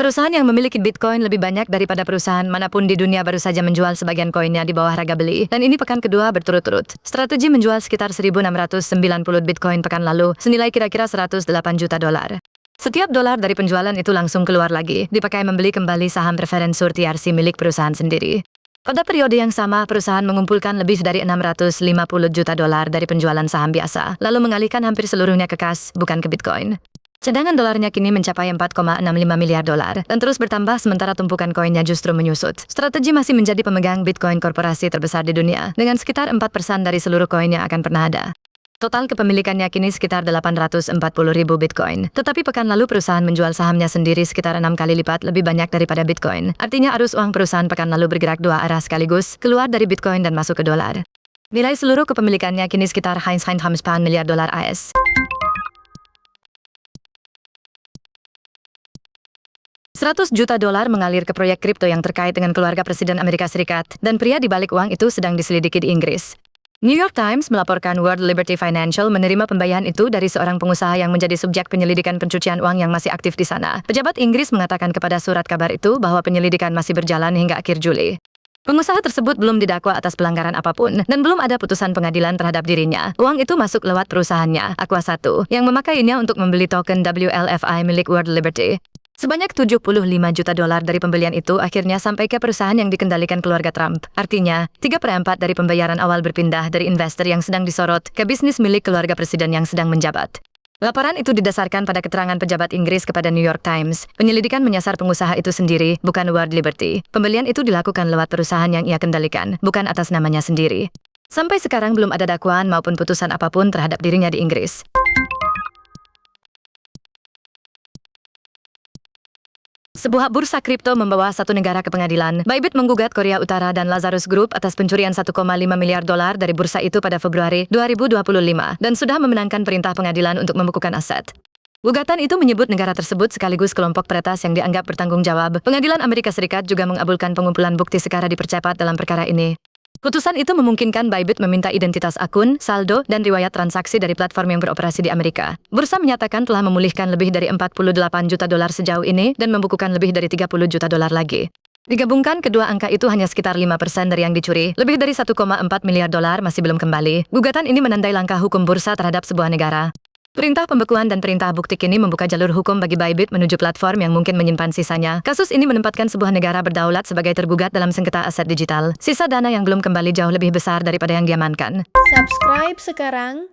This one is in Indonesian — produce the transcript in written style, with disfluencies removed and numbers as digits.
Perusahaan yang memiliki Bitcoin lebih banyak daripada perusahaan manapun di dunia baru saja menjual sebagian koinnya di bawah harga beli, dan ini pekan kedua berturut-turut. Strategi menjual sekitar 1.690 Bitcoin pekan lalu, senilai kira-kira 108 juta dolar. Setiap dolar dari penjualan itu langsung keluar lagi, dipakai membeli kembali saham preferensi TRC milik perusahaan sendiri. Pada periode yang sama, perusahaan mengumpulkan lebih dari 650 juta dolar dari penjualan saham biasa, lalu mengalihkan hampir seluruhnya ke kas, bukan ke Bitcoin. Cadangan dolarnya kini mencapai 4,65 miliar dolar dan terus bertambah sementara tumpukan koinnya justru menyusut. Strategi masih menjadi pemegang Bitcoin korporasi terbesar di dunia dengan sekitar 4% dari seluruh koin yang akan pernah ada. Total kepemilikannya kini sekitar 840 ribu Bitcoin. Tetapi pekan lalu perusahaan menjual sahamnya sendiri sekitar 6 kali lipat lebih banyak daripada Bitcoin. Artinya arus uang perusahaan pekan lalu bergerak dua arah sekaligus, keluar dari Bitcoin dan masuk ke dolar. Nilai seluruh kepemilikannya kini sekitar 1,5 miliar dolar AS. 100 juta dolar mengalir ke proyek kripto yang terkait dengan keluarga Presiden Amerika Serikat, dan pria di balik uang itu sedang diselidiki di Inggris. New York Times melaporkan World Liberty Financial menerima pembayaran itu dari seorang pengusaha yang menjadi subjek penyelidikan pencucian uang yang masih aktif di sana. Pejabat Inggris mengatakan kepada surat kabar itu bahwa penyelidikan masih berjalan hingga akhir Juli. Pengusaha tersebut belum didakwa atas pelanggaran apapun dan belum ada putusan pengadilan terhadap dirinya. Uang itu masuk lewat perusahaannya, Aqua 1, yang memakainya untuk membeli token WLFI milik World Liberty. Sebanyak 75 juta dolar dari pembelian itu akhirnya sampai ke perusahaan yang dikendalikan keluarga Trump. Artinya, 3/4 dari pembayaran awal berpindah dari investor yang sedang disorot ke bisnis milik keluarga presiden yang sedang menjabat. Laporan itu didasarkan pada keterangan pejabat Inggris kepada New York Times. Penyelidikan menyasar pengusaha itu sendiri, bukan World Liberty. Pembelian itu dilakukan lewat perusahaan yang ia kendalikan, bukan atas namanya sendiri. Sampai sekarang belum ada dakwaan maupun putusan apapun terhadap dirinya di Inggris. Sebuah bursa kripto membawa satu negara ke pengadilan. Bybit menggugat Korea Utara dan Lazarus Group atas pencurian 1,5 miliar dolar dari bursa itu pada Februari 2025 dan sudah memenangkan perintah pengadilan untuk membekukan aset. Gugatan itu menyebut negara tersebut sekaligus kelompok peretas yang dianggap bertanggung jawab. Pengadilan Amerika Serikat juga mengabulkan pengumpulan bukti secara dipercepat dalam perkara ini. Putusan itu memungkinkan Bybit meminta identitas akun, saldo, dan riwayat transaksi dari platform yang beroperasi di Amerika. Bursa menyatakan telah memulihkan lebih dari 48 juta dolar sejauh ini dan membukukan lebih dari 30 juta dolar lagi. Digabungkan, kedua angka itu hanya sekitar 5% dari yang dicuri. Lebih dari 1,4 miliar dolar masih belum kembali. Gugatan ini menandai langkah hukum bursa terhadap sebuah negara. Perintah pembekuan dan perintah bukti kini membuka jalur hukum bagi Bybit menuju platform yang mungkin menyimpan sisanya. Kasus ini menempatkan sebuah negara berdaulat sebagai tergugat dalam sengketa aset digital. Sisa dana yang belum kembali jauh lebih besar daripada yang diamankan. Subscribe sekarang